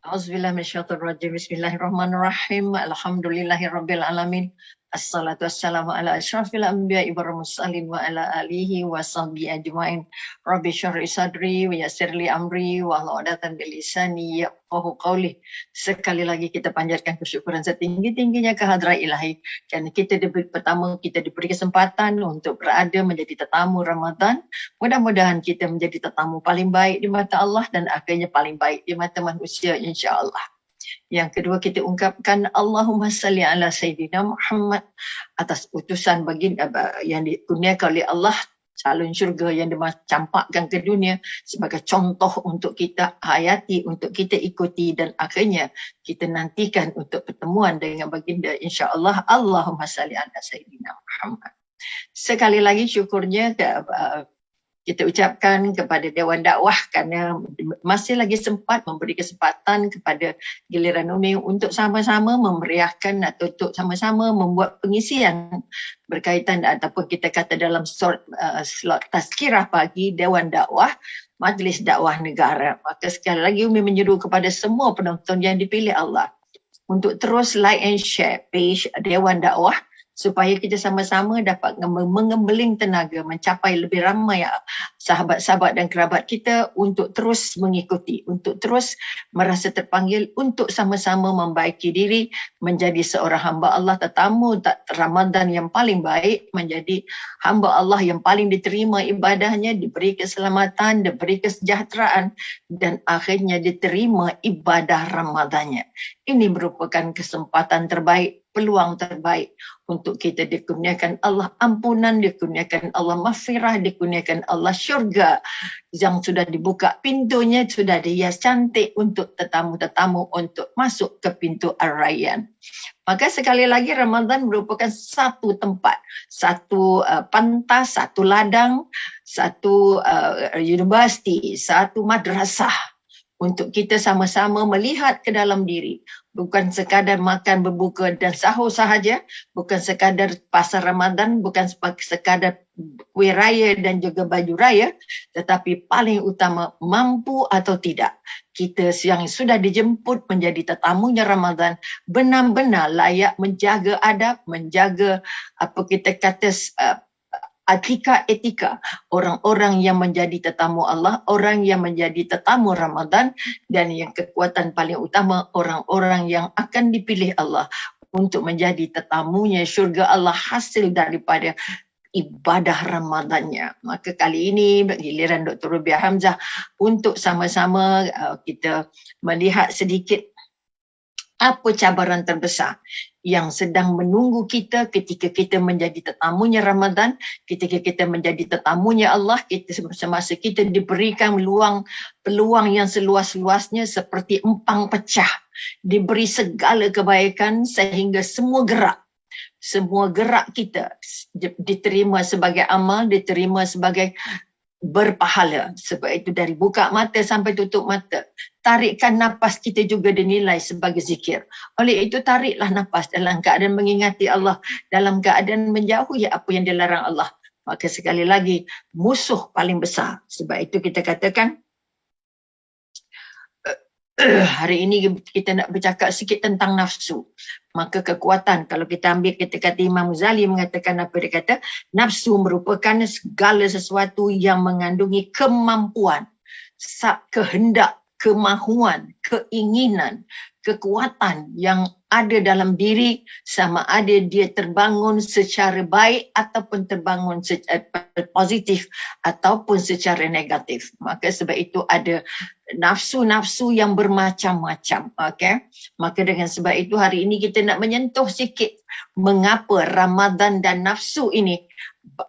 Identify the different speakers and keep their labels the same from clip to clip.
Speaker 1: A'udzubillahi minasyaitonirrajim. Bismillahirrahmanirrahim. Alhamdulillahirabbil alamin. Assalatu wassalamu ala asyrafil anbiya'i wal mursalin wa ala alihi wa sahbihi ajmain. Rabbi shrah sadri wa yassir li amri wa hlul 'uqdatam min lisani yafqahu qawli. Sekali lagi kita panjatkan kesyukuran setinggi-tingginya kehadrat Ilahi. Kerana kita diberi kesempatan untuk berada menjadi tetamu Ramadan. Mudah-mudahan kita menjadi tetamu paling baik di mata Allah dan akhirnya paling baik di mata manusia, insya-Allah. Yang kedua, kita ungkapkan Allahumma salli ala Sayyidina Muhammad atas utusan baginda yang dikurniakan oleh Allah, calon syurga yang dicampakkan ke dunia sebagai contoh untuk kita hayati, untuk kita ikuti dan akhirnya kita nantikan untuk pertemuan dengan baginda, insya-Allah. Allahumma salli ala Sayyidina Muhammad. Sekali lagi syukurnya kita ucapkan kepada Dewan Dakwah kerana masih lagi sempat memberi kesempatan kepada giliran Umi untuk sama-sama memeriahkan atau untuk sama-sama membuat pengisian berkaitan ataupun kita kata dalam slot tazkirah pagi Dewan Dakwah Majlis Dakwah Negara. Maka sekali lagi Umi menyeru kepada semua penonton yang dipilih Allah untuk terus like and share page Dewan Dakwah supaya kita sama-sama dapat mengembeling tenaga mencapai lebih ramai sahabat-sahabat dan kerabat kita untuk terus mengikuti, untuk terus merasa terpanggil untuk sama-sama membaiki diri menjadi seorang hamba Allah, tetamu Ramadan yang paling baik, menjadi hamba Allah yang paling diterima ibadahnya, diberi keselamatan, diberi kesejahteraan dan akhirnya diterima ibadah Ramadannya. Ini merupakan kesempatan terbaik, peluang terbaik untuk kita dikurniakan Allah ampunan, dikurniakan Allah maghfirah, dikurniakan Allah syurga yang sudah dibuka pintunya, sudah dihias cantik untuk tetamu-tetamu untuk masuk ke pintu Ar-Rayyan. Maka sekali lagi Ramadan merupakan satu tempat, satu pantas, satu ladang, satu universiti, satu madrasah untuk kita sama-sama melihat ke dalam diri. Bukan sekadar makan berbuka dan sahur sahaja, bukan sekadar pasar Ramadan, bukan sekadar kuih raya dan juga baju raya, tetapi paling utama mampu atau tidak. Kita yang sudah dijemput menjadi tetamunya Ramadan benar-benar layak menjaga adab, menjaga apa kita kata etika orang-orang yang menjadi tetamu Allah, orang yang menjadi tetamu Ramadan, dan yang kekuatan paling utama orang-orang yang akan dipilih Allah untuk menjadi tetamunya syurga Allah hasil daripada ibadah Ramadannya. Maka kali ini giliran Dr. Rubiah Hamzah untuk sama-sama kita melihat sedikit apa cabaran terbesar yang sedang menunggu kita ketika kita menjadi tetamunya Ramadan, ketika kita menjadi tetamunya Allah, semasa kita diberikan peluang yang seluas-luasnya seperti empang pecah, diberi segala kebaikan sehingga semua gerak kita diterima sebagai amal, diterima sebagai berpahala. Sebab itu dari buka mata sampai tutup mata, tarikkan nafas kita juga dinilai sebagai zikir. Oleh itu tariklah nafas dalam keadaan mengingati Allah, dalam keadaan menjauhi apa yang dilarang Allah. Maka sekali lagi musuh paling besar. Sebab itu kita katakan hari ini kita nak bercakap sikit tentang nafsu. Maka kekuatan, kalau kita ambil kita kata Imam Ghazali mengatakan apa, dia kata nafsu merupakan segala sesuatu yang mengandungi kemampuan, kehendak, kemahuan, keinginan, kekuatan yang ada dalam diri, sama ada dia terbangun secara baik ataupun terbangun secara positif ataupun secara negatif. Maka sebab itu ada nafsu-nafsu yang bermacam-macam. Okay? Maka dengan sebab itu hari ini kita nak menyentuh sikit mengapa Ramadan dan nafsu ini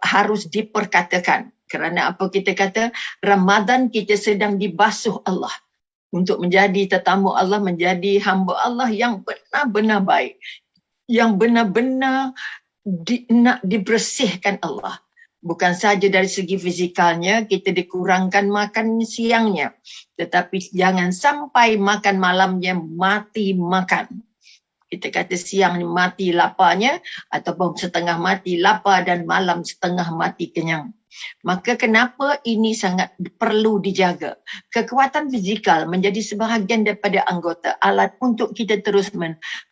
Speaker 1: harus diperkatakan. Kerana apa kita kata, Ramadan kita sedang dibasuh Allah untuk menjadi tetamu Allah, menjadi hamba Allah yang benar-benar baik, yang benar-benar nak dibersihkan Allah. Bukan saja dari segi fizikalnya kita dikurangkan makan siangnya, tetapi jangan sampai makan malamnya mati makan. Kita kata siang ni mati laparnya, ataupun setengah mati lapar dan malam setengah mati kenyang. Maka kenapa ini sangat perlu dijaga? Kekuatan fizikal menjadi sebahagian daripada anggota, alat untuk kita terus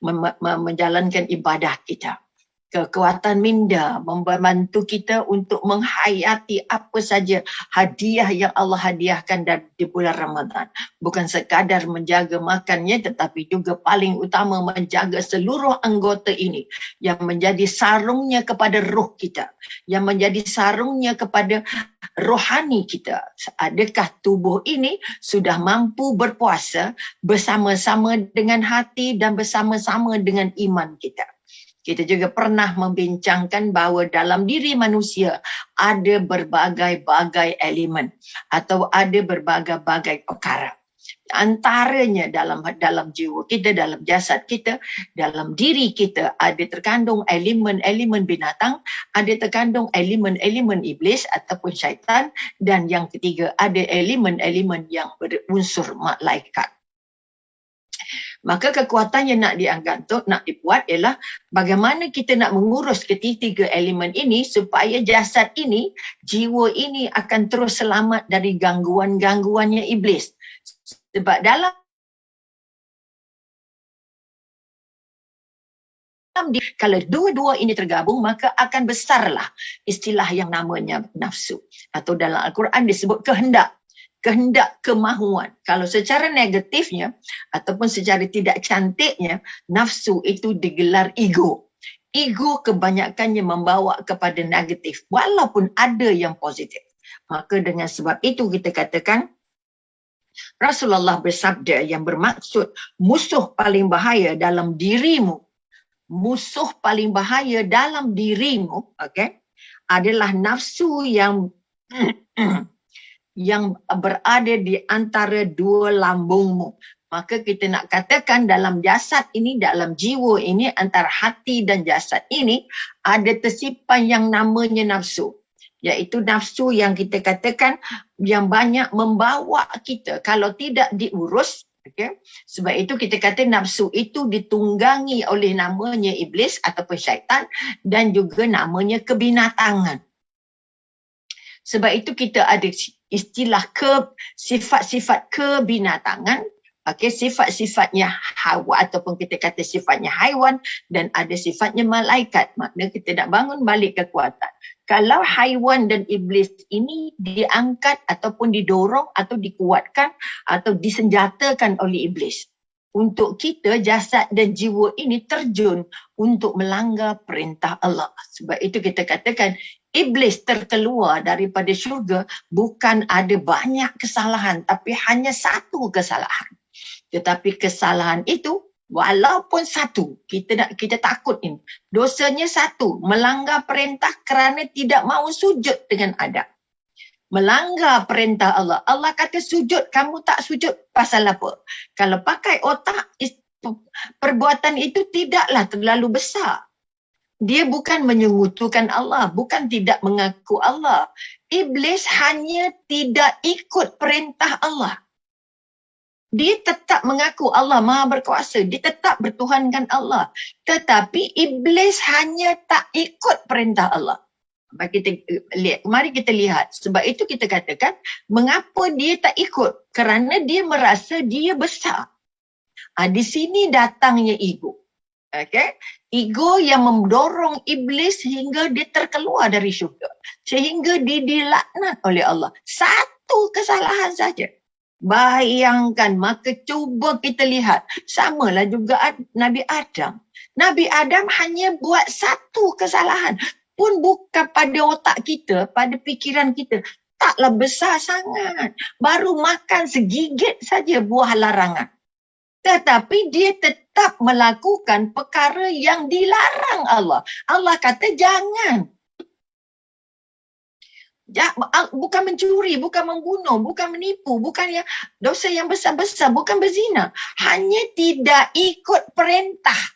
Speaker 1: menjalankan ibadah kita. Kekuatan minda membantu kita untuk menghayati apa saja hadiah yang Allah hadiahkan di bulan Ramadan. Bukan sekadar menjaga makannya, tetapi juga paling utama menjaga seluruh anggota ini yang menjadi sarungnya kepada roh kita, yang menjadi sarungnya kepada rohani kita. Adakah tubuh ini sudah mampu berpuasa bersama-sama dengan hati dan bersama-sama dengan iman kita? Kita juga pernah membincangkan bahawa dalam diri manusia ada berbagai-bagai elemen atau ada berbagai-bagai perkara. Antaranya dalam jiwa kita, dalam jasad kita, dalam diri kita ada terkandung elemen-elemen binatang, ada terkandung elemen-elemen iblis ataupun syaitan, dan yang ketiga ada elemen-elemen yang berunsur malaikat. Maka kekuatan yang nak diangkat, nak dibuat ialah bagaimana kita nak mengurus ketiga elemen ini supaya jasad ini, jiwa ini akan terus selamat dari gangguan-gangguannya iblis. Sebab dalam kalau dua-dua ini tergabung, maka akan besarlah istilah yang namanya nafsu. Atau dalam Al-Quran disebut kehendak. Kehendak, kemahuan. Kalau secara negatifnya ataupun secara tidak cantiknya, nafsu itu digelar ego. Ego kebanyakannya membawa kepada negatif, walaupun ada yang positif. Maka dengan sebab itu kita katakan, Rasulullah bersabda yang bermaksud musuh paling bahaya dalam dirimu, musuh paling bahaya dalam dirimu, okay, adalah nafsu yang yang berada di antara dua lambungmu. Maka kita nak katakan dalam jasad ini, dalam jiwa ini, antara hati dan jasad ini, ada tersimpan yang namanya nafsu. Iaitu nafsu yang kita katakan yang banyak membawa kita kalau tidak diurus. Okay? Sebab itu kita kata nafsu itu ditunggangi oleh namanya iblis ataupun syaitan dan juga namanya kebinatangan. Sebab itu kita ada istilah sifat-sifat kebinatangan, okay, sifat-sifatnya hawa ataupun kita kata sifatnya haiwan dan ada sifatnya malaikat. Maknanya kita nak bangun balik kekuatan. Kalau haiwan dan iblis ini diangkat ataupun didorong atau dikuatkan atau disenjatakan oleh iblis, untuk kita jasad dan jiwa ini terjun untuk melanggar perintah Allah. Sebab itu kita katakan iblis terkeluar daripada syurga bukan ada banyak kesalahan, tapi hanya satu kesalahan. Tetapi kesalahan itu walaupun satu, kita takut ini. Dosanya satu, melanggar perintah kerana tidak mahu sujud dengan adab. Melanggar perintah Allah. Allah kata sujud, kamu tak sujud pasal apa? Kalau pakai otak, perbuatan itu tidaklah terlalu besar. Dia bukan menyekutukan Allah, bukan tidak mengaku Allah. Iblis hanya tidak ikut perintah Allah. Dia tetap mengaku Allah Maha Berkuasa, dia tetap bertuhankan Allah. Tetapi iblis hanya tak ikut perintah Allah. Mari kita lihat. Sebab itu kita katakan, mengapa dia tak ikut? Kerana dia merasa dia besar. Di sini datangnya ego. Okay? Ego yang mendorong iblis sehingga dia terkeluar dari syurga. Sehingga dia dilaknat oleh Allah. Satu kesalahan saja. Bayangkan, maka cuba kita lihat. Samalah juga Nabi Adam. Nabi Adam hanya buat satu kesalahan. Pun bukan pada otak kita, pada fikiran kita. Taklah besar sangat. Baru makan segigit saja buah larangan. Tetapi dia tetap melakukan perkara yang dilarang Allah. Allah kata jangan. Bukan mencuri, bukan membunuh, bukan menipu, bukan yang dosa yang besar-besar, bukan berzina. Hanya tidak ikut perintah.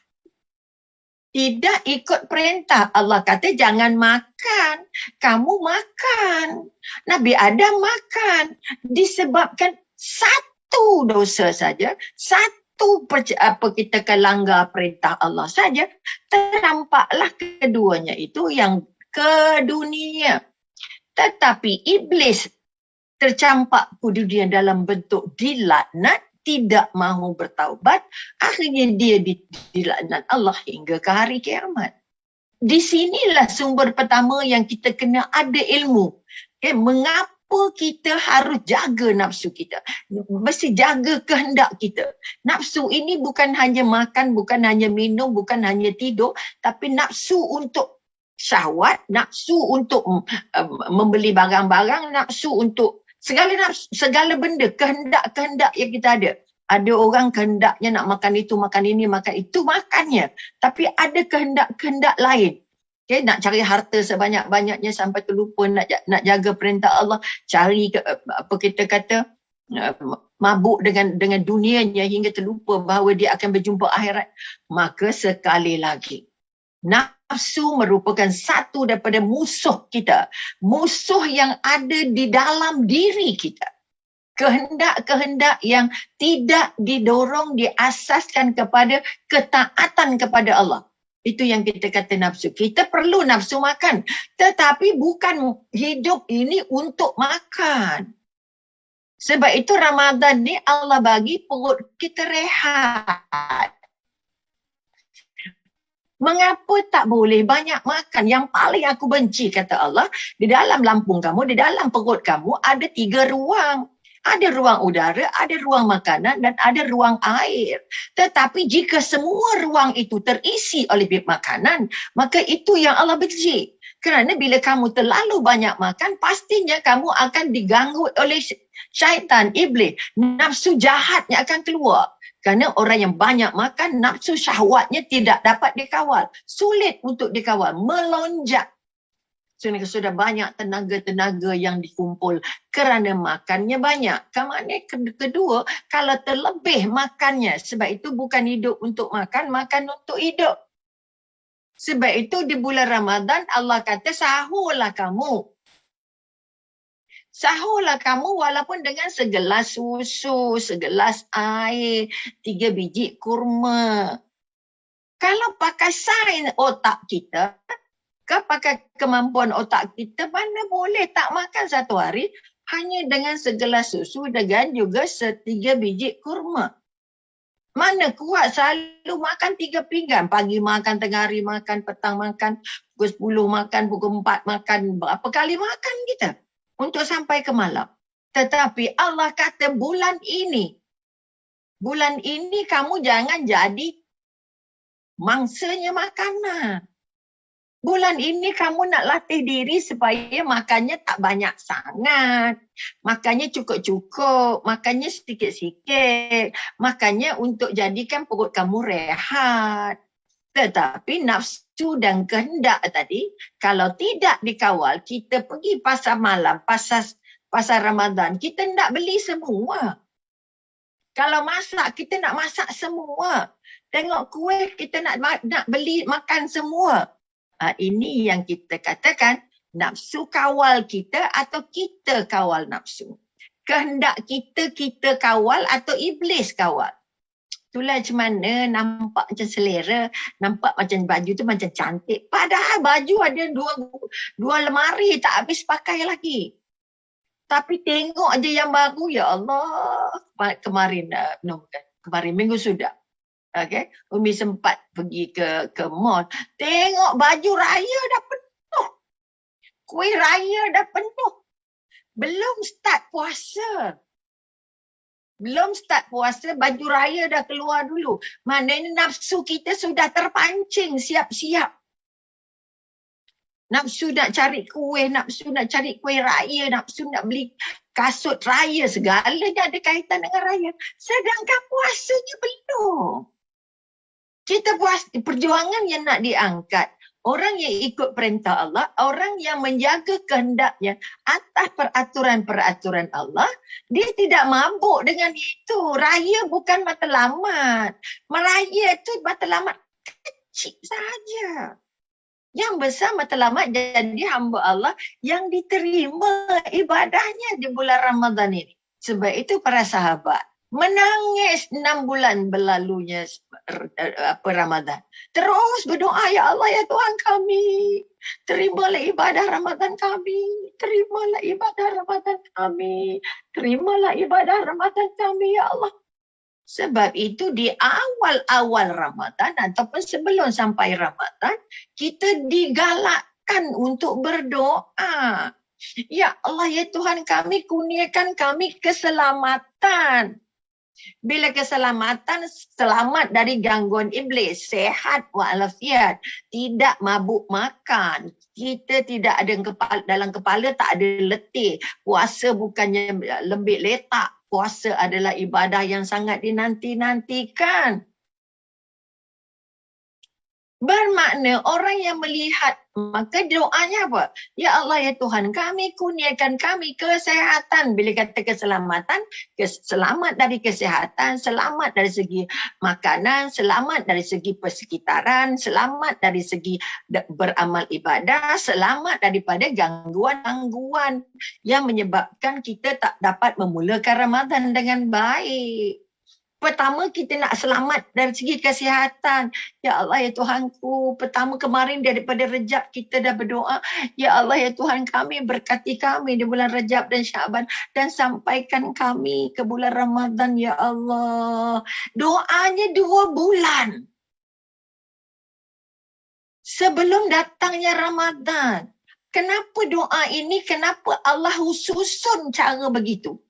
Speaker 1: Tidak ikut perintah. Allah kata jangan makan. Kamu makan. Nabi Adam makan. Disebabkan satu dosa saja, satu satu kita akan langgar perintah Allah saja, ternampaklah keduanya itu yang ke dunia. Tetapi iblis tercampak ke dunia dalam bentuk dilaknat, tidak mahu bertaubat, akhirnya dia dilaknat Allah hingga ke hari kiamat. Di sinilah sumber pertama yang kita kena ada ilmu. Mengapa kita harus jaga nafsu kita? Mesti jaga kehendak kita. Nafsu ini bukan hanya makan, bukan hanya minum, bukan hanya tidur, tapi nafsu untuk syahwat, nafsu untuk membeli barang-barang, nafsu untuk segala benda, kehendak-kehendak yang kita ada. Ada orang kehendaknya nak makan itu, makan ini, makan itu, makannya. Tapi ada kehendak-kehendak lain. Okay, nak cari harta sebanyak-banyaknya sampai terlupa nak jaga perintah Allah. Cari, apa kita kata, mabuk dengan dunianya hingga terlupa bahawa dia akan berjumpa akhirat. Maka sekali lagi, nafsu merupakan satu daripada musuh kita. Musuh yang ada di dalam diri kita. Kehendak-kehendak yang tidak didorong, diasaskan kepada ketaatan kepada Allah. Itu yang kita kata nafsu. Kita perlu nafsu makan. Tetapi bukan hidup ini untuk makan. Sebab itu Ramadan ni Allah bagi perut kita rehat. Mengapa tak boleh banyak makan? Yang paling aku benci, kata Allah, di dalam lambung kamu, di dalam perut kamu ada 3 ruang. Ada ruang udara, ada ruang makanan dan ada ruang air. Tetapi jika semua ruang itu terisi oleh makanan, maka itu yang Allah benci. Kerana bila kamu terlalu banyak makan, pastinya kamu akan diganggu oleh syaitan, iblis. Nafsu jahatnya akan keluar. Kerana orang yang banyak makan, nafsu syahwatnya tidak dapat dikawal. Sulit untuk dikawal, melonjak. Sudah banyak tenaga-tenaga yang dikumpul kerana makannya banyak. Kemudian kedua, kalau terlebih makannya, sebab itu bukan hidup untuk makan, makan untuk hidup. Sebab itu di bulan Ramadan Allah kata sahurlah kamu. Sahurlah kamu walaupun dengan segelas susu, segelas air, 3 biji kurma. Kalau pakai sains otak kita, pakai kemampuan otak kita, mana boleh tak makan satu hari hanya dengan segelas susu dengan juga 3 biji kurma. Mana kuat selalu makan 3 pinggan. Pagi makan, tengah hari makan, petang makan, pukul 10 makan, pukul 4 makan. Berapa kali makan kita untuk sampai ke malam. Tetapi Allah kata bulan ini kamu jangan jadi mangsanya makanan. Bulan ini kamu nak latih diri supaya makannya tak banyak sangat. Makannya cukup-cukup. Makannya sikit-sikit. Makannya untuk jadikan perut kamu rehat. Tetapi nafsu dan kehendak tadi, kalau tidak dikawal, kita pergi pasar malam, pasar Ramadan, kita nak beli semua. Kalau masak, kita nak masak semua. Tengok kuih, kita nak beli makan semua. Ini yang kita katakan nafsu kawal kita atau kita kawal nafsu. Kehendak kita kawal atau iblis kawal. Itulah macam mana nampak macam selera, nampak macam baju tu macam cantik. Padahal baju ada dua lemari tak habis pakai lagi. Tapi tengok je yang baru, ya Allah. Kemarin minggu sudah. Okay. Umi sempat pergi ke mall. Tengok baju raya dah penuh. Kuih raya dah penuh. Belum start puasa. Baju raya dah keluar dulu. Maknanya nafsu kita sudah terpancing siap-siap. Nafsu nak cari kuih, nafsu nak cari kuih raya, nafsu nak beli kasut raya. Segalanya ada kaitan dengan raya. Sedangkan puasanya belum. Kita perjuangan yang nak diangkat. Orang yang ikut perintah Allah, orang yang menjaga kehendaknya atas peraturan-peraturan Allah, dia tidak mabuk dengan itu. Raya bukan matlamat. Meraya itu matlamat kecil saja. Yang besar matlamat jadi hamba Allah yang diterima ibadahnya di bulan Ramadan ini. Sebab itu para sahabat, Menangis 6 bulan berlalunya Ramadan. Terus berdoa, ya Allah, ya Tuhan kami, terimalah ibadah Ramadan kami, terimalah ibadah Ramadan kami, terimalah ibadah Ramadan kami, ya Allah. Sebab itu di awal-awal Ramadan ataupun sebelum sampai Ramadan, kita digalakkan untuk berdoa. Ya Allah, ya Tuhan kami, kurniakan kami keselamatan. Bila keselamatan, selamat dari gangguan iblis, sehat walafiat, tidak mabuk makan, kita tidak ada dalam kepala tak ada letih, puasa bukannya lembik letak, puasa adalah ibadah yang sangat dinanti-nantikan. Bermakna orang yang melihat, maka doanya apa? Ya Allah, ya Tuhan kami, kurniakan kami kesehatan. Bila kata keselamatan, selamat dari kesehatan, selamat dari segi makanan, selamat dari segi persekitaran, selamat dari segi beramal ibadah, selamat daripada gangguan-gangguan yang menyebabkan kita tak dapat memulakan Ramadan dengan baik. Pertama, kita nak selamat dari segi kesihatan. Ya Allah, ya Tuhanku, pertama kemarin daripada Rejab kita dah berdoa. Ya Allah, ya Tuhan kami, berkati kami di bulan Rejab dan Syaban. Dan sampaikan kami ke bulan Ramadan, ya Allah. Doanya 2 bulan sebelum datangnya Ramadan. Kenapa doa ini, kenapa Allah susun cara begitu?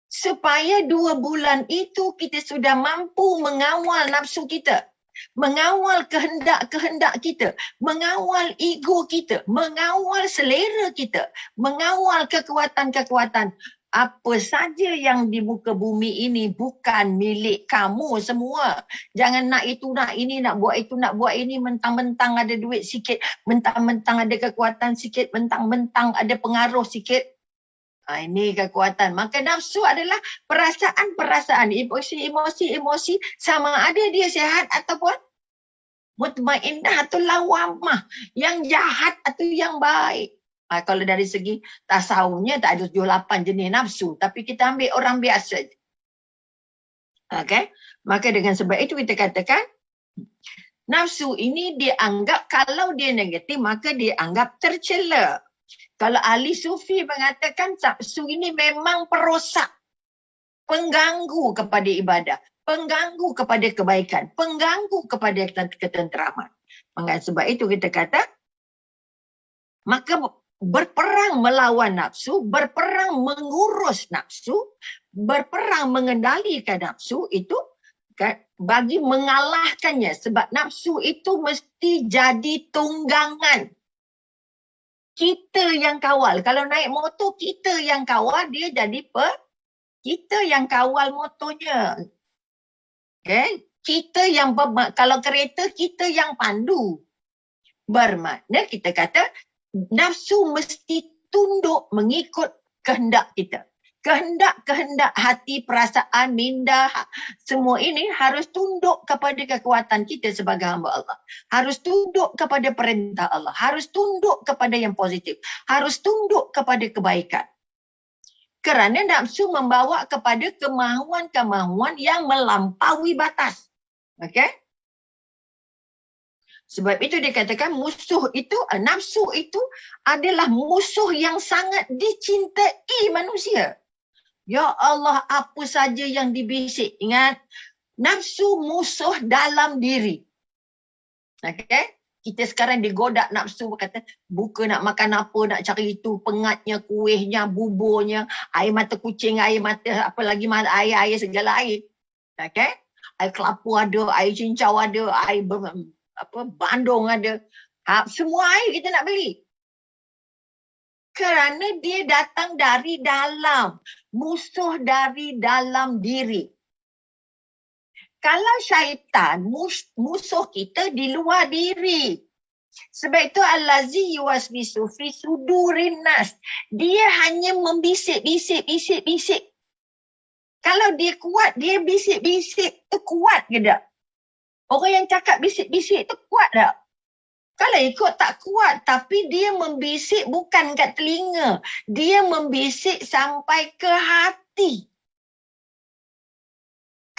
Speaker 1: Supaya 2 bulan itu kita sudah mampu mengawal nafsu kita, mengawal kehendak-kehendak kita, mengawal ego kita, mengawal selera kita, mengawal kekuatan-kekuatan. Apa saja yang di muka bumi ini bukan milik kamu semua. Jangan nak itu, nak ini, nak buat itu, nak buat ini, mentang-mentang ada duit sikit, mentang-mentang ada kekuatan sikit, mentang-mentang ada pengaruh sikit. Ini kekuatan. Maka nafsu adalah perasaan-perasaan, emosi-emosi sama ada dia sehat ataupun mutmainnah atau lawamah, yang jahat atau yang baik. Kalau dari segi tasawufnya tak ada 78 jenis nafsu, tapi kita ambil orang biasa. Okay? Maka dengan sebab itu kita katakan nafsu ini dianggap, kalau dia negatif maka dianggap tercela. Kalau ahli sufi mengatakan nafsu ini memang perosak, pengganggu kepada ibadah, pengganggu kepada kebaikan, pengganggu kepada ketenteraman. Maka sebab itu kita kata, maka berperang melawan nafsu, berperang mengurus nafsu, berperang mengendalikan nafsu itu bagi mengalahkannya. Sebab nafsu itu mesti jadi tunggangan. Kita yang kawal. Kalau naik motor, kita yang kawal, dia jadi kita yang kawal motornya. Okay? Kita yang, kalau kereta, kita yang pandu. Bermakna kita kata, nafsu mesti tunduk mengikut kehendak kita. Kehendak-kehendak hati, perasaan, minda, semua ini harus tunduk kepada kekuatan kita sebagai hamba Allah. Harus tunduk kepada perintah Allah. Harus tunduk kepada yang positif. Harus tunduk kepada kebaikan. Kerana nafsu membawa kepada kemahuan-kemahuan yang melampaui batas. Okey? Sebab itu dikatakan musuh itu, nafsu itu adalah musuh yang sangat dicintai manusia. Ya Allah, apa saja yang dibisik. Ingat, nafsu musuh dalam diri. Okay? Kita sekarang digodak nafsu, kata buka nak makan apa, nak cari itu, pengatnya, kuihnya, buburnya, air mata kucing, air mata, apa lagi, air segala air. Okay? Air kelapa ada, air cincau ada, air bandung ada. Semua air kita nak beli. Kerana dia datang dari dalam. Musuh dari dalam diri. Kalau syaitan, musuh kita di luar diri. Sebab itu allazi yuwaswisu fi sudurin nas. Dia hanya membisik-bisik. Kalau dia kuat, dia bisik-bisik. Itu kuat ke tak? Orang yang cakap bisik-bisik itu kuat tak? Kalau ikut tak kuat, tapi dia membisik bukan kat telinga. Dia membisik sampai ke hati.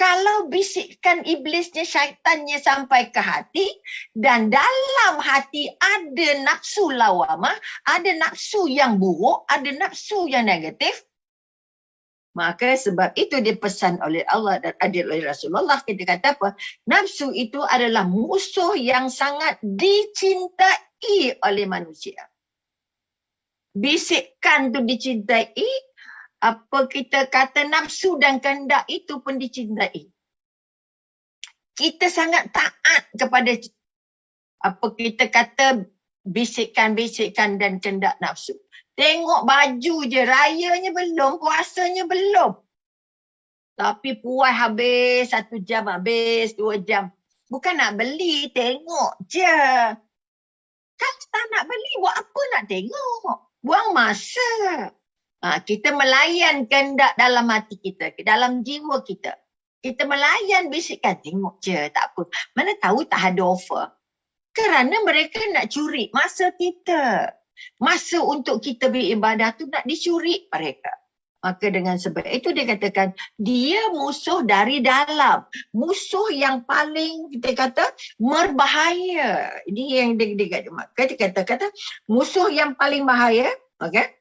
Speaker 1: Kalau bisikan iblisnya, syaitannya sampai ke hati, dan dalam hati ada nafsu lawamah, ada nafsu yang buruk, ada nafsu yang negatif, maka sebab itu dipesan oleh Allah dan adil oleh Rasulullah, kita kata apa? Nafsu itu adalah musuh yang sangat dicintai oleh manusia. Bisikan tu dicintai, apa kita kata nafsu dan kehendak itu pun dicintai. Kita sangat taat kepada apa kita kata bisikan-bisikan dan kehendak nafsu. Tengok baju je, rayanya belum, puasanya belum. Tapi puas habis 1 jam, habis 2 jam. Bukan nak beli, tengok je. Kan tak nak beli, buat apa nak tengok? Buang masa. Kita melayan kehendak dalam hati kita, dalam jiwa kita. Kita melayan bisikan, tengok je, tak apa. Mana tahu tak ada offer. Kerana mereka nak curi masa kita. Masa untuk kita beribadah tu nak dicuri mereka. Maka dengan sebab itu dia katakan, dia musuh dari dalam. Musuh yang paling kita kata berbahaya. Ini yang dia kata, musuh yang paling bahaya. Okay?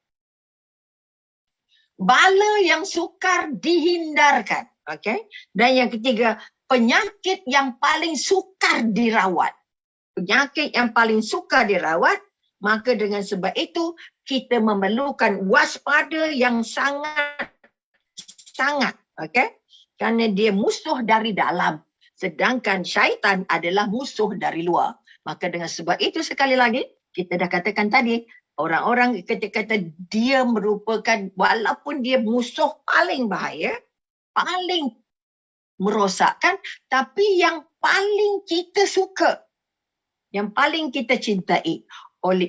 Speaker 1: Bala yang sukar dihindarkan. Okay? Dan yang ketiga, penyakit yang paling sukar dirawat. Penyakit yang paling sukar dirawat, maka dengan sebab itu kita memerlukan waspada yang sangat, okay? Kerana dia musuh dari dalam. Sedangkan syaitan adalah musuh dari luar. Maka dengan sebab itu sekali lagi, kita dah katakan tadi, orang-orang kata dia merupakan, walaupun dia musuh paling bahaya, paling merosakkan, tapi yang paling kita suka, yang paling kita cintai,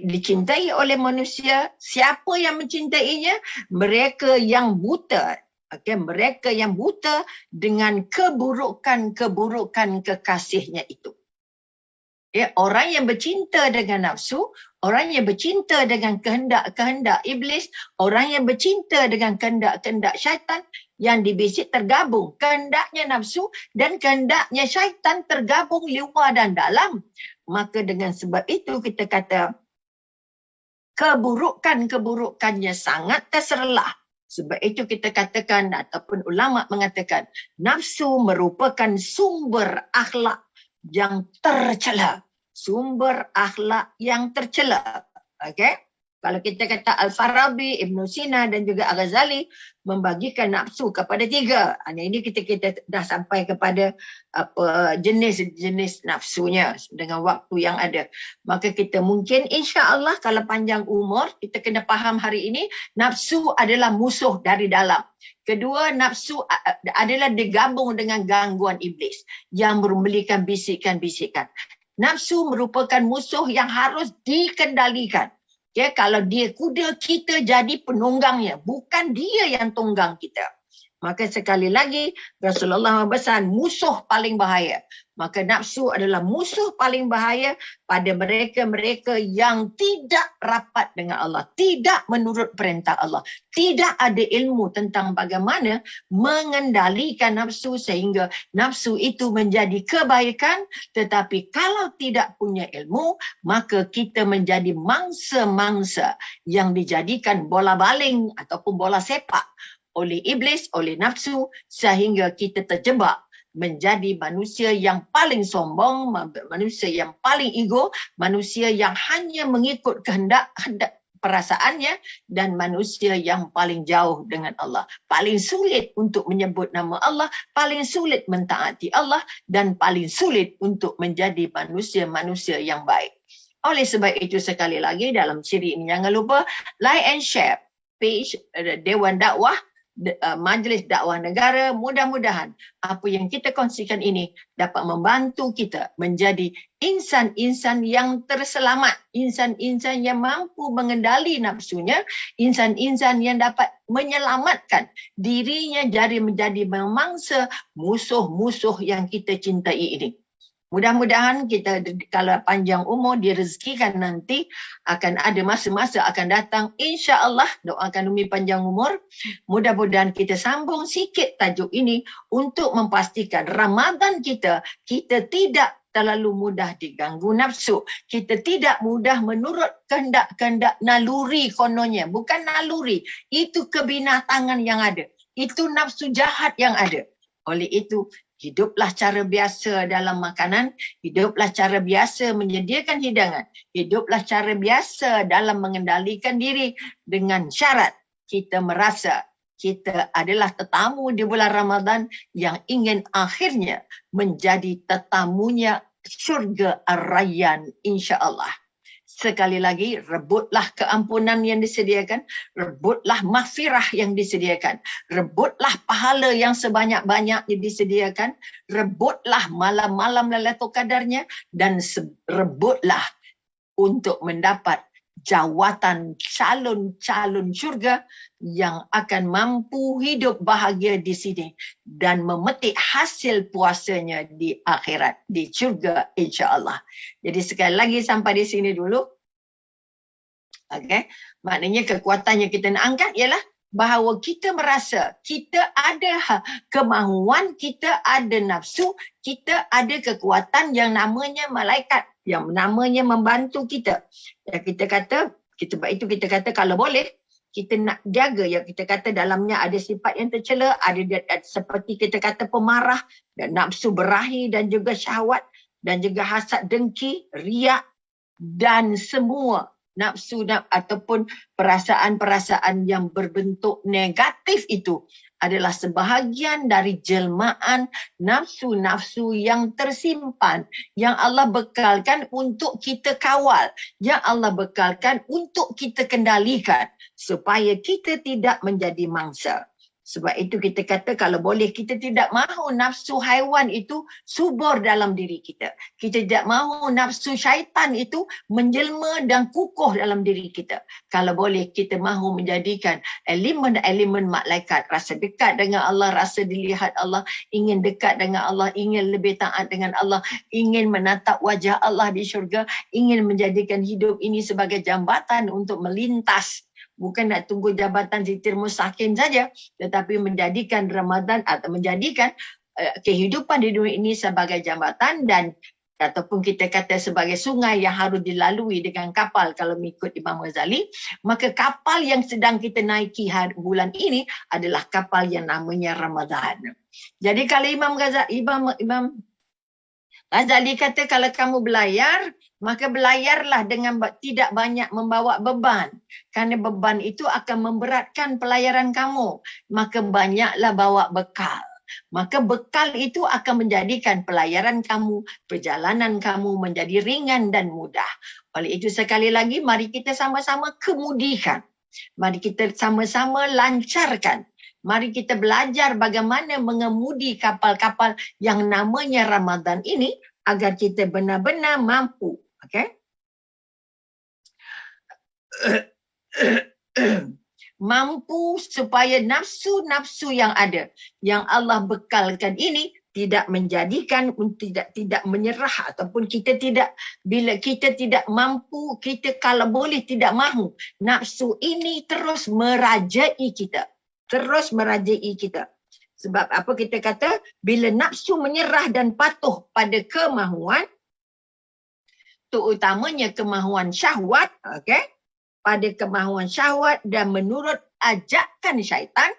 Speaker 1: dicintai oleh manusia. Siapa yang mencintainya? Mereka yang buta. Okay, mereka yang buta dengan keburukan-keburukan kekasihnya itu. Ya, orang yang bercinta dengan nafsu, orang yang bercinta dengan kehendak-kehendak iblis, orang yang bercinta dengan kehendak-kehendak syaitan, yang dibisik tergabung. Kehendaknya nafsu dan kehendaknya syaitan tergabung luar dan dalam. Maka dengan sebab itu kita kata keburukan-keburukannya sangat terserlah. Sebab itu kita katakan ataupun ulama mengatakan nafsu merupakan sumber akhlak yang tercela. Sumber akhlak yang tercela. Okay? Kalau kita kata Al-Farabi, Ibn Sina dan juga Al-Ghazali membagikan nafsu kepada 3. Ini kita dah sampai kepada jenis-jenis nafsunya dengan waktu yang ada. Maka kita mungkin insya-Allah kalau panjang umur kita kena faham hari ini nafsu adalah musuh dari dalam. Kedua, nafsu adalah digabung dengan gangguan iblis yang memberikan bisikan-bisikan. Nafsu merupakan musuh yang harus dikendalikan. Ya, kalau dia kuda, kita jadi penunggangnya. Bukan dia yang tunggang kita. Maka sekali lagi, Rasulullah berpesan musuh paling bahaya. Maka nafsu adalah musuh paling bahaya pada mereka-mereka yang tidak rapat dengan Allah. Tidak menurut perintah Allah. Tidak ada ilmu tentang bagaimana mengendalikan nafsu sehingga nafsu itu menjadi kebaikan. Tetapi kalau tidak punya ilmu, maka kita menjadi mangsa-mangsa yang dijadikan bola baling ataupun bola sepak oleh iblis, oleh nafsu, sehingga kita terjebak menjadi manusia yang paling sombong, manusia yang paling ego, manusia yang hanya mengikut kehendak perasaannya, dan manusia yang paling jauh dengan Allah. Paling sulit untuk menyebut nama Allah, paling sulit mentaati Allah, dan paling sulit untuk menjadi manusia-manusia yang baik. Oleh sebab itu sekali lagi dalam siri ini jangan lupa like and share page Dewan Dakwah, Majlis Dakwah Negara. Mudah-mudahan apa yang kita kongsikan ini dapat membantu kita menjadi insan-insan yang terselamat, insan-insan yang mampu mengendali nafsunya, insan-insan yang dapat menyelamatkan dirinya dari menjadi memangsa musuh-musuh yang kita cintai ini. Mudah-mudahan kita kalau panjang umur direzekikan nanti akan ada masa-masa akan datang. InsyaAllah doakan Umi panjang umur. Mudah-mudahan kita sambung sikit tajuk ini untuk memastikan Ramadan kita tidak terlalu mudah diganggu nafsu. Kita tidak mudah menurut kehendak-kehendak naluri kononnya. Bukan naluri, itu kebinatangan yang ada. Itu nafsu jahat yang ada. Oleh itu, hiduplah cara biasa dalam makanan, hiduplah cara biasa menyediakan hidangan, hiduplah cara biasa dalam mengendalikan diri dengan syarat kita merasa kita adalah tetamu di bulan Ramadan yang ingin akhirnya menjadi tetamunya syurga Ar-Rayyan insya-Allah. Sekali lagi, rebutlah keampunan yang disediakan, rebutlah maghfirah yang disediakan, rebutlah pahala yang sebanyak-banyak yang disediakan, rebutlah malam-malam Lailatul Qadarnya, dan rebutlah untuk mendapat jawatan calon-calon syurga yang akan mampu hidup bahagia di sini dan memetik hasil puasanya di akhirat, di syurga insya-Allah. Jadi sekali lagi sampai di sini dulu. Okey, maknanya kekuatan yang kita nak angkat ialah bahawa kita merasa kita ada kemahuan, kita ada nafsu, kita ada kekuatan yang namanya malaikat, yang namanya membantu kita. Ya, kita kata, sebab itu kita kata kalau boleh, kita nak jaga, yang kita kata dalamnya ada sifat yang tercela, ada seperti kita kata pemarah, dan nafsu berahi, dan juga syahwat, dan juga hasad dengki, riak, dan semua nafsu ataupun perasaan-perasaan yang berbentuk negatif itu adalah sebahagian dari jelmaan nafsu-nafsu yang tersimpan, yang Allah bekalkan untuk kita kawal, yang Allah bekalkan untuk kita kendalikan supaya kita tidak menjadi mangsa. Sebab itu kita kata kalau boleh kita tidak mahu nafsu haiwan itu subur dalam diri kita. Kita tidak mahu nafsu syaitan itu menjelma dan kukuh dalam diri kita. Kalau boleh kita mahu menjadikan elemen-elemen malaikat, rasa dekat dengan Allah, rasa dilihat Allah, ingin dekat dengan Allah, ingin lebih taat dengan Allah, ingin menatap wajah Allah di syurga, ingin menjadikan hidup ini sebagai jambatan untuk melintas. Bukan nak tunggu jabatan sitir musakin saja, tetapi menjadikan Ramadan atau menjadikan kehidupan di dunia ini sebagai jambatan dan ataupun kita kata sebagai sungai yang harus dilalui dengan kapal kalau mengikut Imam Ghazali, maka kapal yang sedang kita naiki bulan ini adalah kapal yang namanya Ramadan. Jadi kalau Imam Ghazali kata kalau kamu belayar, maka belayarlah dengan tidak banyak membawa beban. Kerana beban itu akan memberatkan pelayaran kamu. Maka banyaklah bawa bekal. Maka bekal itu akan menjadikan pelayaran kamu, perjalanan kamu menjadi ringan dan mudah. Oleh itu sekali lagi, mari kita sama-sama kemudikan. Mari kita sama-sama lancarkan. Mari kita belajar bagaimana mengemudi kapal-kapal yang namanya Ramadan ini agar kita benar-benar mampu. Okay? Mampu supaya nafsu-nafsu yang ada, yang Allah bekalkan ini tidak menjadikan, tidak menyerah ataupun kita tidak, bila kita tidak mampu, kita kalau boleh tidak mahu, nafsu ini terus merajai kita. Terus merajai kita. Sebab apa kita kata, bila nafsu menyerah dan patuh pada kemahuan, terutamanya kemahuan syahwat, okay? Pada kemahuan syahwat dan menurut ajakan syaitan,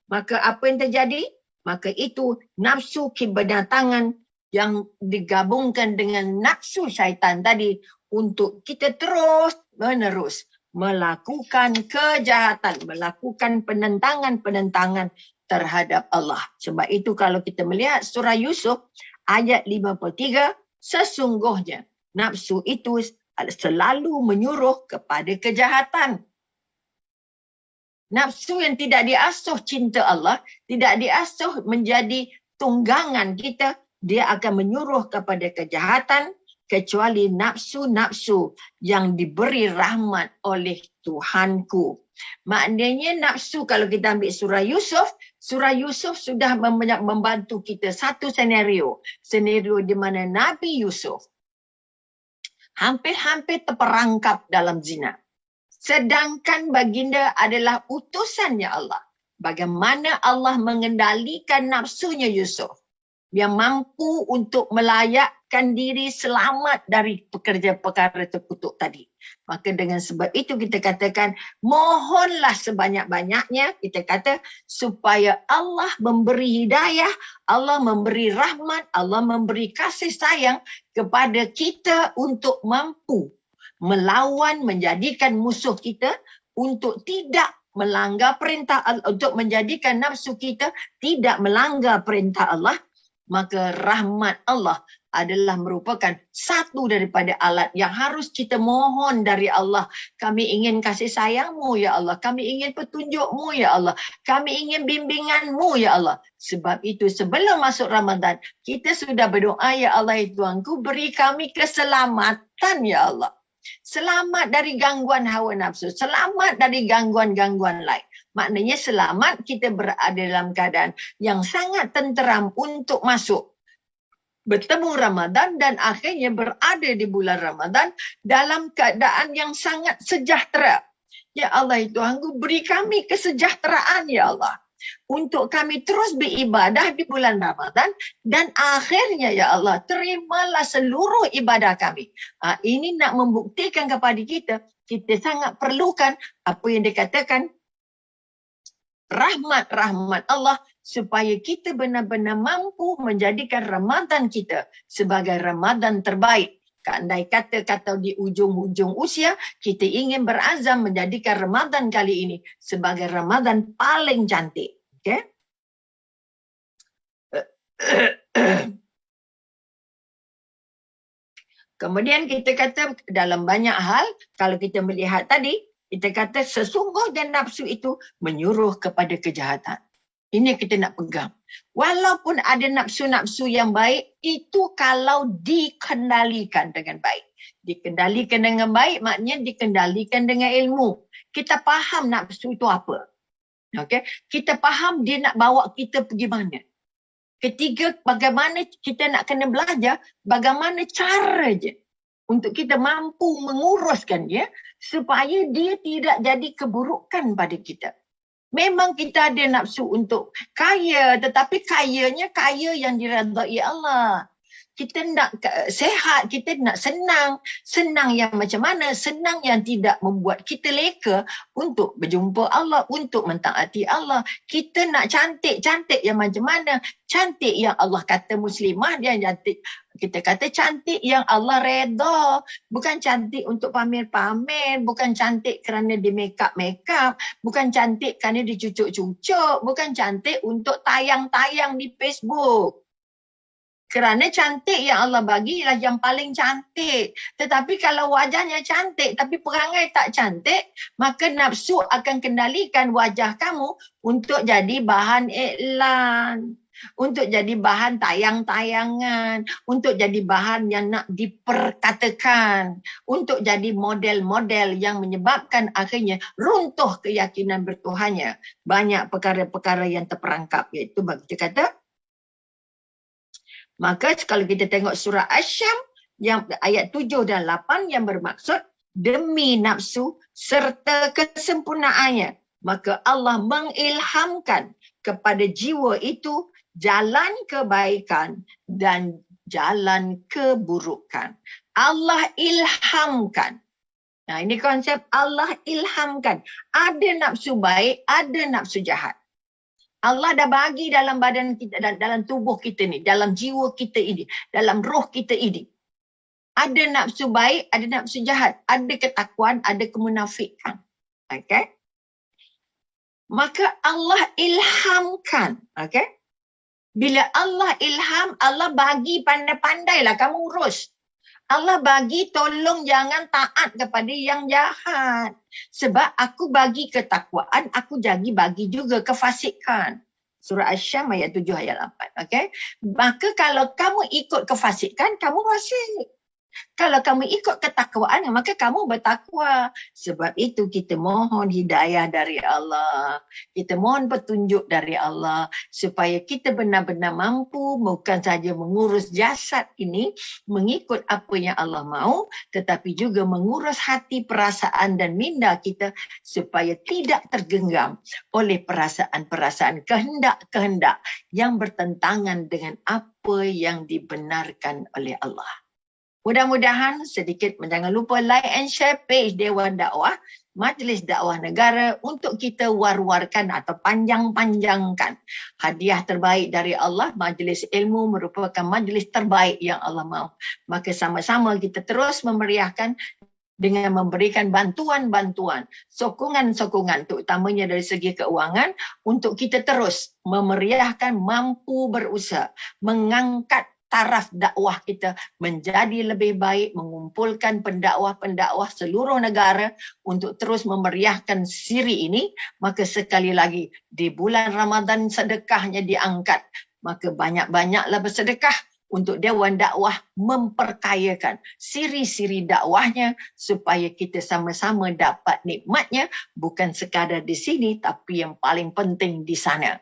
Speaker 1: maka apa yang terjadi? Maka itu nafsu kebinatangan yang digabungkan dengan nafsu syaitan tadi untuk kita terus menerus melakukan kejahatan, melakukan penentangan-penentangan terhadap Allah. Sebab itu kalau kita melihat surah Yusuf ayat 53, sesungguhnya nafsu itu selalu menyuruh kepada kejahatan. Nafsu yang tidak diasuh cinta Allah, tidak diasuh menjadi tunggangan kita, dia akan menyuruh kepada kejahatan kecuali nafsu-nafsu yang diberi rahmat oleh Tuhanku. Maknanya nafsu kalau kita ambil surah Yusuf, Surah Yusuf sudah membantu kita satu senario. Senario di mana Nabi Yusuf hampir-hampir terperangkap dalam zina. Sedangkan baginda adalah utusannya Allah. Bagaimana Allah mengendalikan nafsunya Yusuf yang mampu untuk melayakkan diri selamat dari pekerja-perkara terkutuk tadi. Maka dengan sebab itu kita katakan, mohonlah sebanyak-banyaknya, kita kata, supaya Allah memberi hidayah, Allah memberi rahmat, Allah memberi kasih sayang kepada kita untuk mampu melawan, menjadikan musuh kita untuk tidak melanggar perintah Allah, untuk menjadikan nafsu kita tidak melanggar perintah Allah. Maka rahmat Allah adalah merupakan satu daripada alat yang harus kita mohon dari Allah. Kami ingin kasih sayangmu ya Allah. Kami ingin petunjukmu ya Allah. Kami ingin bimbinganmu ya Allah. Sebab itu sebelum masuk Ramadan, kita sudah berdoa, ya Allah Tuhanku, beri kami keselamatan ya Allah. Selamat dari gangguan hawa nafsu. Selamat dari gangguan-gangguan lain. Maknanya selamat kita berada dalam keadaan yang sangat tenteram untuk masuk bertemu Ramadan dan akhirnya berada di bulan Ramadan dalam keadaan yang sangat sejahtera. Ya Allah Tuhanku, beri kami kesejahteraan ya Allah. Untuk kami terus beribadah di bulan Ramadan dan akhirnya ya Allah, terimalah seluruh ibadah kami. Ini nak membuktikan kepada kita sangat perlukan apa yang dikatakan rahmat-rahmat Allah supaya kita benar-benar mampu menjadikan Ramadan kita sebagai Ramadan terbaik. Andai kata di ujung-ujung usia, kita ingin berazam menjadikan Ramadan kali ini sebagai Ramadan paling cantik. Okay? Kemudian kita kata dalam banyak hal, kalau kita melihat tadi, kita kata sesungguhnya nafsu itu menyuruh kepada kejahatan. Ini kita nak pegang. Walaupun ada nafsu-nafsu yang baik, itu kalau dikendalikan dengan baik. Dikendalikan dengan baik maknanya dikendalikan dengan ilmu. Kita faham nafsu itu apa. Okay? Kita faham dia nak bawa kita pergi mana. Ketiga, bagaimana kita nak kena belajar, bagaimana cara je untuk kita mampu menguruskan dia supaya dia tidak jadi keburukan pada kita. Memang kita ada nafsu untuk kaya, tetapi kayanya kaya yang diredai Allah. Kita nak sehat, kita nak senang. Senang yang macam mana? Senang yang tidak membuat kita leka untuk berjumpa Allah, untuk mentaati Allah. Kita nak cantik yang macam mana? Cantik yang Allah kata muslimah, dia cantik. Kita kata cantik yang Allah reda. Bukan cantik untuk pamer-pamer. Bukan cantik kerana di make-up. Bukan cantik kerana dicucuk-cucuk. Bukan cantik untuk tayang-tayang di Facebook. Kerana cantik yang Allah bagi ialah yang paling cantik. Tetapi kalau wajahnya cantik tapi perangai tak cantik, maka nafsu akan kendalikan wajah kamu untuk jadi bahan iklan. Untuk jadi bahan tayang-tayangan. Untuk jadi bahan yang nak diperkatakan. Untuk jadi model-model yang menyebabkan akhirnya runtuh keyakinan bertuhannya. Banyak perkara-perkara yang terperangkap. Iaitu kita kata, maka kalau kita tengok surah Asy-Syam yang ayat 7 dan 8 yang bermaksud demi nafsu serta kesempurnaannya, maka Allah mengilhamkan kepada jiwa itu jalan kebaikan dan jalan keburukan. Allah ilhamkan. Nah, ini konsep Allah ilhamkan. Ada nafsu baik, ada nafsu jahat. Allah dah bagi dalam badan kita, dalam tubuh kita ni, dalam jiwa kita ini, dalam roh kita ini. Ada nafsu baik, ada nafsu jahat. Ada ketakwaan, ada kemunafikan. Okay? Maka Allah ilhamkan. Okay? Bila Allah ilham, Allah bagi pandai-pandailah kamu urus. Allah bagi tolong jangan taat kepada yang jahat. Sebab aku bagi ketakwaan, aku bagi juga kefasikan. Surah Asy-Syam ayat 7 ayat 8. Okay? Maka kalau kamu ikut kefasikan, kamu fasik. Kalau kamu ikut ketakwaan, maka kamu bertakwa. Sebab itu kita mohon hidayah dari Allah. Kita mohon petunjuk dari Allah. Supaya kita benar-benar mampu bukan saja mengurus jasad ini, mengikut apa yang Allah mahu, tetapi juga mengurus hati, perasaan dan minda kita supaya tidak tergenggam oleh perasaan-perasaan kehendak-kehendak yang bertentangan dengan apa yang dibenarkan oleh Allah. Mudah-mudahan sedikit, jangan lupa like and share page Dewan Dakwah, Majlis Dakwah Negara untuk kita war-warkan atau panjang-panjangkan. Hadiah terbaik dari Allah, majlis ilmu merupakan majlis terbaik yang Allah mahu. Maka sama-sama kita terus memeriahkan dengan memberikan bantuan-bantuan, sokongan-sokongan, terutamanya dari segi keuangan, untuk kita terus memeriahkan, mampu berusaha, mengangkat taraf dakwah kita menjadi lebih baik, mengumpulkan pendakwah-pendakwah seluruh negara untuk terus memeriahkan siri ini. Maka sekali lagi, di bulan Ramadan sedekahnya diangkat, maka banyak-banyaklah bersedekah untuk Dewan Dakwah memperkayakan siri-siri dakwahnya supaya kita sama-sama dapat nikmatnya, bukan sekadar di sini tapi yang paling penting di sana.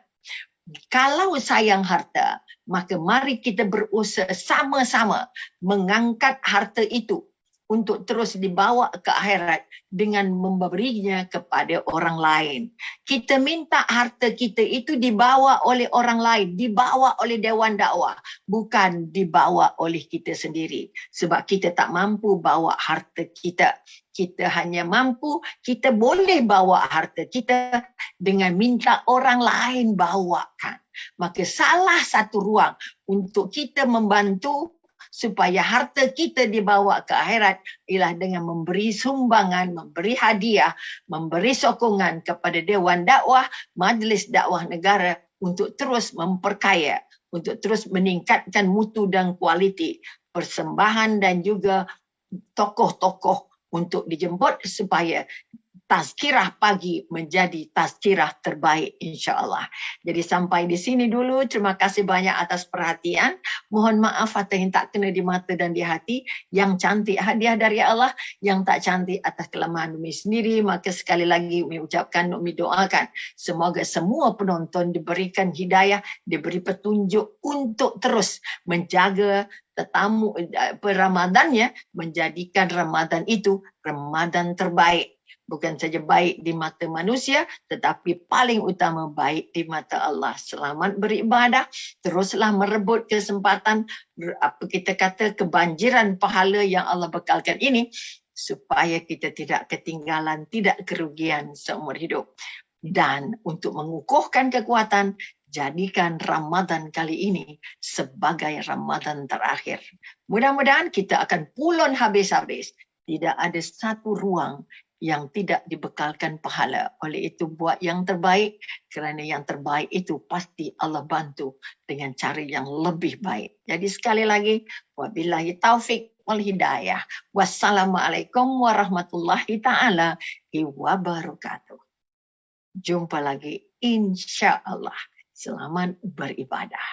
Speaker 1: Kalau sayang harta, maka mari kita berusaha sama-sama mengangkat harta itu untuk terus dibawa ke akhirat dengan memberinya kepada orang lain. Kita minta harta kita itu dibawa oleh orang lain, dibawa oleh Dewan Dakwah, bukan dibawa oleh kita sendiri. Sebab kita tak mampu bawa harta kita. Kita hanya mampu, kita boleh bawa harta kita dengan minta orang lain bawakan. Maka salah satu ruang untuk kita membantu supaya harta kita dibawa ke akhirat ialah dengan memberi sumbangan, memberi hadiah, memberi sokongan kepada Dewan Dakwah, Majlis Dakwah Negara untuk terus memperkaya, untuk terus meningkatkan mutu dan kualiti persembahan dan juga tokoh-tokoh untuk dijemput supaya tazkirah pagi menjadi tazkirah terbaik, insya-Allah. Jadi sampai di sini dulu. Terima kasih banyak atas perhatian. Mohon maaf atas yang tak kena di mata dan di hati. Yang cantik hadiah dari Allah, yang tak cantik atas kelemahan Umi sendiri. Maka sekali lagi Umi ucapkan, Umi doakan semoga semua penonton diberikan hidayah, diberi petunjuk untuk terus menjaga tetamu Ramadannya, menjadikan Ramadan itu Ramadan terbaik. Bukan saja baik di mata manusia, tetapi paling utama baik di mata Allah. Selamat beribadah, teruslah merebut kesempatan, apa kita kata, kebanjiran pahala yang Allah bekalkan ini, supaya kita tidak ketinggalan, tidak kerugian seumur hidup. Dan untuk mengukuhkan kekuatan, jadikan Ramadan kali ini sebagai Ramadan terakhir. Mudah-mudahan kita akan pulun habis-habis. Tidak ada satu ruang yang tidak dibekalkan pahala. Oleh itu buat yang terbaik, kerana yang terbaik itu pasti Allah bantu dengan cara yang lebih baik. Jadi sekali lagi, wabillahi taufik wal hidayah. Wassalamualaikum warahmatullahi ta'ala wabarakatuh. Jumpa lagi insya Allah. Selamat beribadah.